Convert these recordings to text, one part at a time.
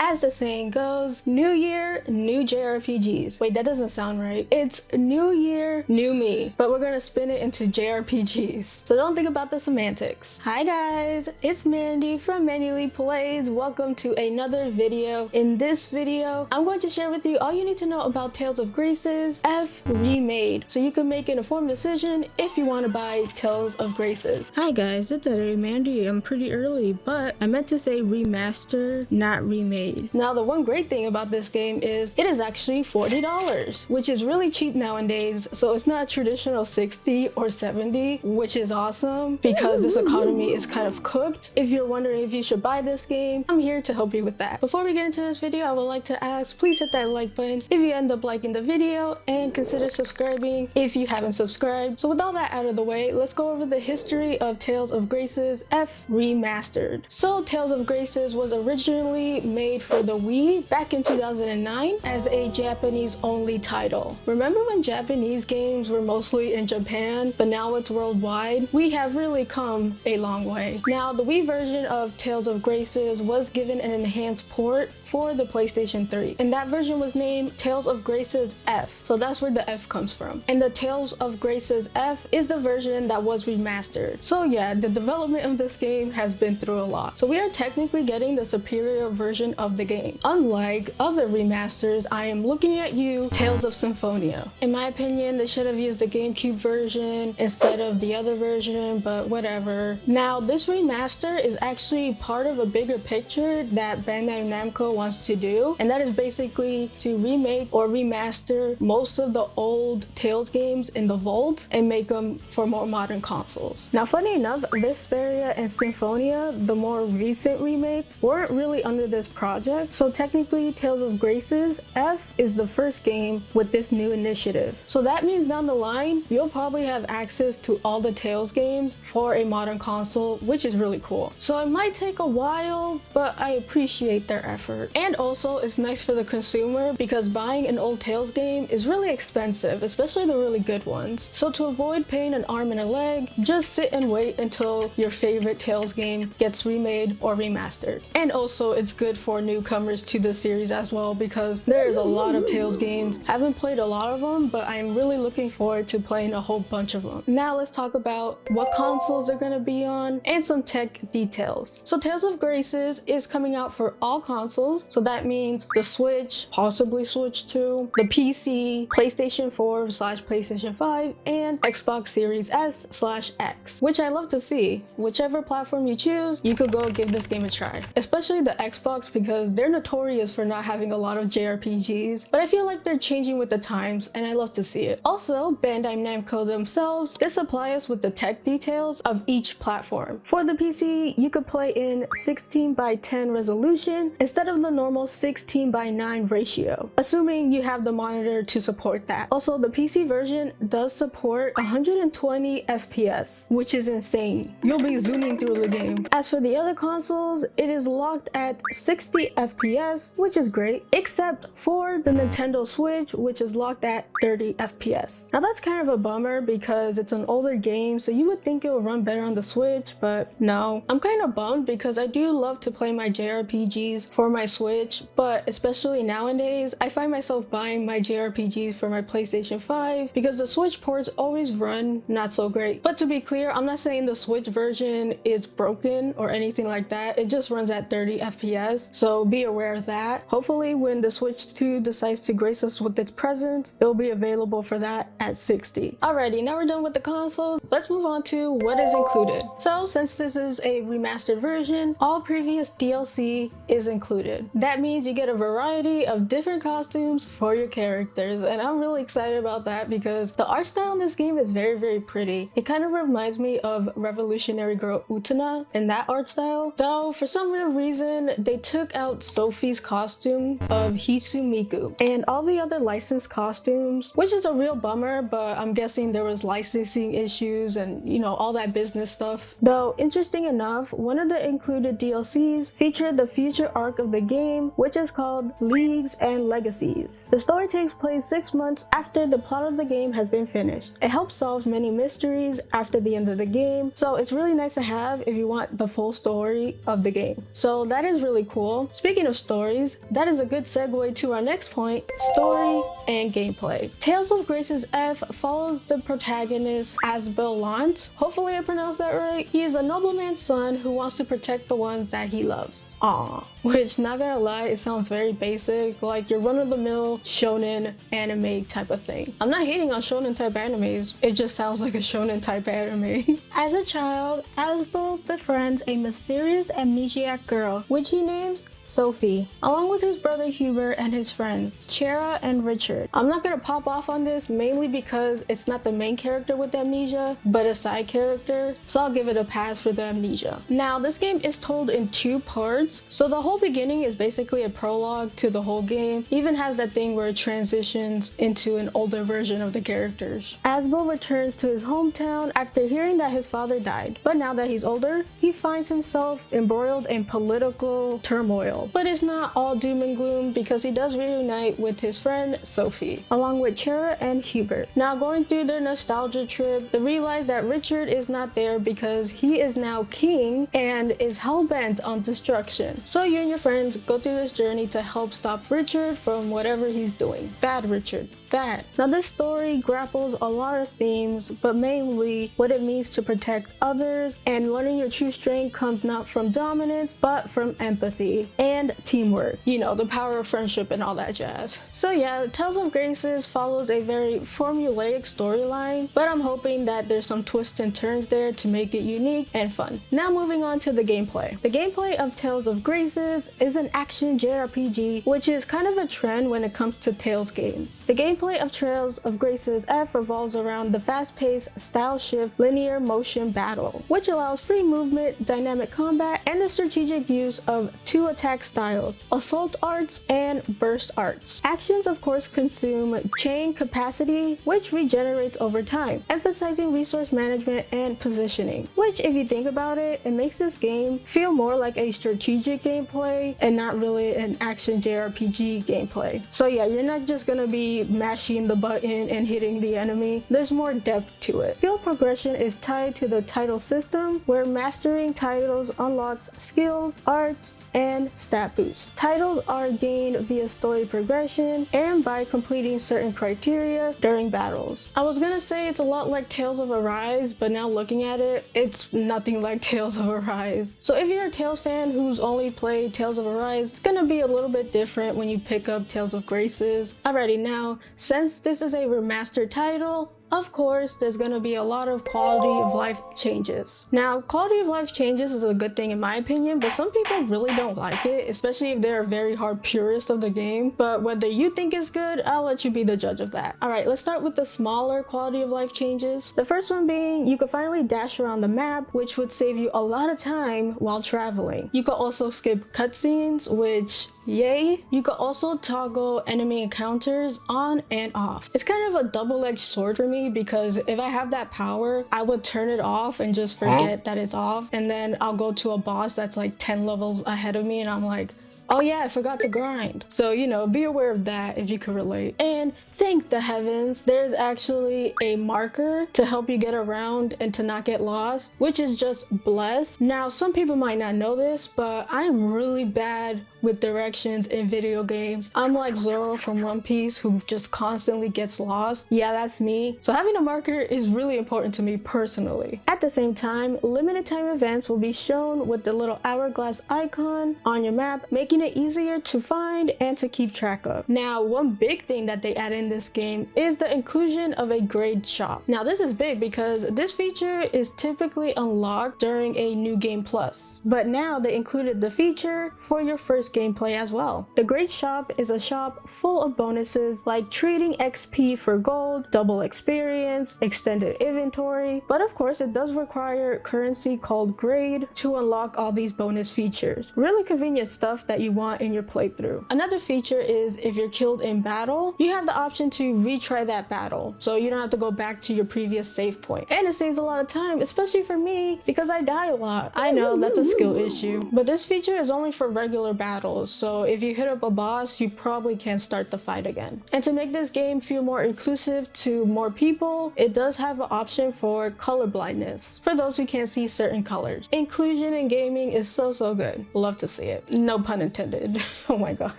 As the saying goes, new year, new JRPGs. Wait, that doesn't sound right. It's new year, new me, but we're gonna spin it into JRPGs. So don't think about the semantics. Hi guys, it's Mandy from Mandyleeplays. Welcome to another video. In this video, I'm going to share with you all you need to know about Tales of Graces F Remade, so you can make an informed decision if you want to buy Tales of Graces. Hi guys, it's Mandy. I'm pretty early, but I meant to say remaster, not remade. Now the one great thing about this game is it is actually $40, which is really cheap nowadays. So it's not traditional 60 or 70, which is awesome because this economy is kind of cooked. If you're wondering if you should buy this game, I'm here to help you with that. Before we get into this video, I would like to ask, please hit that like button if you end up liking the video, and consider subscribing if you haven't subscribed. So with all that out of the way, let's go over the history of Tales of Graces F Remastered. So Tales of Graces was originally made for the Wii back in 2009 as a Japanese only title. Remember when Japanese games were mostly in Japan, but now it's worldwide? We have really come a long way. Now the Wii version of Tales of Graces was given an enhanced port for the PlayStation 3, and that version was named Tales of Graces F, so that's where the F comes from. And the Tales of Graces F is the version that was remastered. So yeah, the development of this game has been through a lot. So we are technically getting the superior version of the game. Unlike other remasters, I am looking at you, Tales of Symphonia. In my opinion, they should have used the GameCube version instead of the other version, but whatever. Now this remaster is actually part of a bigger picture that Bandai Namco wants to do, and that is basically to remake or remaster most of the old Tales games in the vault and make them for more modern consoles. Now funny enough, Vesperia and Symphonia, the more recent remakes, weren't really under this project, so technically Tales of Graces F is the first game with this new initiative. So that means down the line you'll probably have access to all the Tales games for a modern console, which is really cool. So it might take a while, but I appreciate their effort. And also it's nice for the consumer because buying an old Tales game is really expensive, especially the really good ones. So to avoid paying an arm and a leg, just sit and wait until your favorite Tales game gets remade or remastered. And also it's good for newcomers to the series as well because there is a lot of Tales games. I haven't played a lot of them, but I'm really looking forward to playing a whole bunch of them. Now let's talk about what consoles they're going to be on and some tech details. So Tales of Graces is coming out for all consoles, so that means the Switch, possibly Switch 2, the PC, PlayStation 4/PlayStation 5, and Xbox Series S/X, which I love to see. Whichever platform you choose, you could go give this game a try. Especially the Xbox because they're notorious for not having a lot of JRPGs, but I feel like they're changing with the times and I love to see it. Also, Bandai Namco themselves, they supply us with the tech details of each platform. For the PC, you could play in 16:10 resolution instead of the normal 16:9 ratio, assuming you have the monitor to support that. Also, the PC version does support 120 FPS, which is insane. You'll be zooming through the game. As for the other consoles, it is locked at 60 FPS, which is great, except for the Nintendo Switch, which is locked at 30 FPS. Now that's kind of a bummer because it's an older game, so you would think it would run better on the Switch, but no. I'm kind of bummed because I do love to play my JRPGs for my Switch, but especially nowadays, I find myself buying my JRPGs for my PlayStation 5 because the Switch ports always run not so great. But to be clear, I'm not saying the Switch version is broken or anything like that. It just runs at 30 FPS, so be aware of that. Hopefully when the Switch 2 decides to grace us with its presence, it'll be available for that at 60. Alrighty, now we're done with the consoles. Let's move on to what is included. So since this is a remastered version, all previous DLC is included. That means you get a variety of different costumes for your characters, and I'm really excited about that because the art style in this game is very pretty. It kind of reminds me of Revolutionary Girl Utena in that art style, though for some weird reason they took out Sophie's costume of Hitsumiku and all the other licensed costumes, which is a real bummer, but I'm guessing there was licensing issues and all that business stuff. Though interesting enough, one of the included DLCs featured the future arc of the game, which is called Leagues and Legacies. The story takes place 6 months after the plot of the game has been finished. It helps solve many mysteries after the end of the game, so it's really nice to have if you want the full story of the game. So that is really cool. Speaking of stories, that is a good segue to our next point, story and gameplay. Tales of Grace's F follows the protagonist Asbel Lant. Hopefully I pronounced that right. He is a nobleman's son who wants to protect the ones that he loves. Aww. Which, not gonna lie, it sounds very basic, like your run-of-the-mill shonen anime type of thing. I'm not hating on shonen type animes, it just sounds like a shonen type anime. As a child, Asbel befriends a mysterious amnesiac girl, which he names Sophie, along with his brother Hubert and his friends, Chera and Richard. I'm not gonna pop off on this mainly because it's not the main character with amnesia, but a side character, so I'll give it a pass for the amnesia. Now, this game is told in 2 parts, so the whole beginning is basically a prologue to the whole game. It even has that thing where it transitions into an older version of the characters. Asbel returns to his hometown after hearing that his father died, but now that he's older, he finds himself embroiled in political turmoil. But it's not all doom and gloom because he does reunite with his friend Sophie, along with Chera and Hubert. Now, going through their nostalgia trip, they realize that Richard is not there because he is now king and is hell-bent on destruction. So you and your friends go through this journey to help stop Richard from whatever he's doing. Bad Richard. That. Now, this story grapples a lot of themes, but mainly what it means to protect others, and learning your true strength comes not from dominance, but from empathy and teamwork. You know, the power of friendship and all that jazz. So yeah, Tales of Graces follows a very formulaic storyline, but I'm hoping that there's some twists and turns there to make it unique and fun. Now moving on to the gameplay. The gameplay of Tales of Graces is an action JRPG, which is kind of a trend when it comes to Tales games. The gameplay of Tales of Graces F revolves around the fast-paced, style-shift, linear motion battle, which allows free movement, dynamic combat, and the strategic use of 2 attack styles, assault arts and burst arts. Actions, of course, consume chain capacity, which regenerates over time, emphasizing resource management and positioning, which, if you think about it, it makes this game feel more like a strategic gameplay and not really an action JRPG gameplay. So yeah, you're not just gonna be mashing the button and hitting the enemy. There's more depth to it. Skill progression is tied to the title system, where mastering titles unlocks skills, arts, and stat boosts. Titles are gained via story progression and by completing certain criteria during battles. I was gonna say it's a lot like Tales of Arise, but now looking at it, it's nothing like Tales of Arise. So if you're a Tales fan who's only played Tales of Arise, it's gonna be a little bit different when you pick up Tales of Graces. Alrighty, now, since this is a remastered title, of course, there's gonna be a lot of quality of life changes. Now, quality of life changes is a good thing in my opinion, but some people really don't like it, especially if they're a very hard purist of the game. But whether you think it's good, I'll let you be the judge of that. Alright, let's start with the smaller quality of life changes. The first one being, you can finally dash around the map, which would save you a lot of time while traveling. You can also skip cutscenes, which, yay. You can also toggle enemy encounters on and off. It's kind of a double-edged sword for me because if I have that power, I would turn it off and just forget that it's off, and then I'll go to a boss that's like 10 levels ahead of me and I'm like, oh yeah, I forgot to grind. So, you know, be aware of that if you could relate. And thank the heavens, there's actually a marker to help you get around and to not get lost, which is just blessed. Now, some people might not know this, but I am really bad with directions in video games. I'm like Zoro from One Piece, who just constantly gets lost. Yeah, that's me. So having a marker is really important to me personally. At the same time, limited time events will be shown with the little hourglass icon on your map, making it easier to find and to keep track of. Now, one big thing that they added in this game is the inclusion of a grade shop. Now, this is big because this feature is typically unlocked during a new game plus, but now they included the feature for your first gameplay as well. The grade shop is a shop full of bonuses like trading XP for gold, double experience, extended inventory, but of course it does require currency called grade to unlock all these bonus features. Really convenient stuff that you want in your playthrough. Another feature is if you're killed in battle, you have the option option to retry that battle, so you don't have to go back to your previous save point. And it saves a lot of time, especially for me because I die a lot. I know that's a skill issue, but this feature is only for regular battles, so if you hit up a boss, you probably can't start the fight again. And to make this game feel more inclusive to more people, it does have an option for color blindness for those who can't see certain colors. Inclusion in gaming is so good. Love to see it. No pun intended. Oh my god.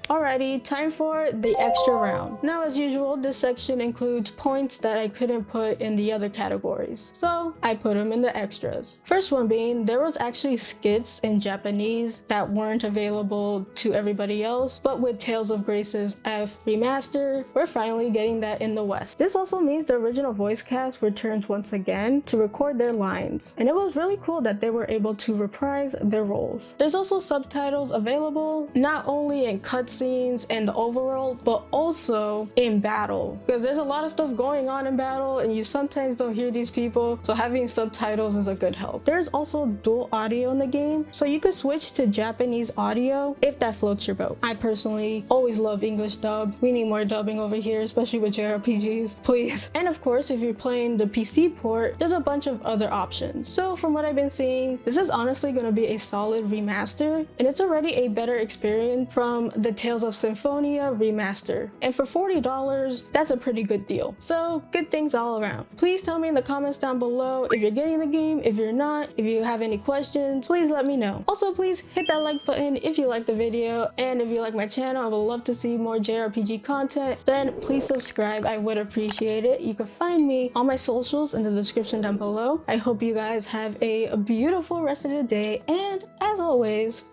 Alrighty, time for the extra round. Now, as usual, this section includes points that I couldn't put in the other categories, so I put them in the extras. First one being, there was actually skits in Japanese that weren't available to everybody else, but with Tales of Grace's F Remastered, we're finally getting that in the West. This also means the original voice cast returns once again to record their lines, and it was really cool that they were able to reprise their roles. There's also subtitles available, not only in cutscenes and the overworld, but also in battle, because there's a lot of stuff going on in battle and you sometimes don't hear these people, so having subtitles is a good help. There's also dual audio in the game, so you could switch to Japanese audio if that floats your boat. I personally always love English dub. We need more dubbing over here, especially with JRPGs, please. And of course, if you're playing the PC port, there's a bunch of other options. So from what I've been seeing, this is honestly going to be a solid remaster, and it's already a better experience from the Tales of Symphonia remaster. And for $40, that's a pretty good deal. So good things all around. Please tell me in the comments down below if you're getting the game, if you're not, if you have any questions, please let me know. Also, please hit that like button if you like the video, and if you like my channel, I would love to see more JRPG content, then please subscribe. I would appreciate it. You can find me on my socials in the description down below. I hope you guys have a beautiful rest of the day, and as always,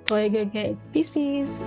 play a good game. Peace.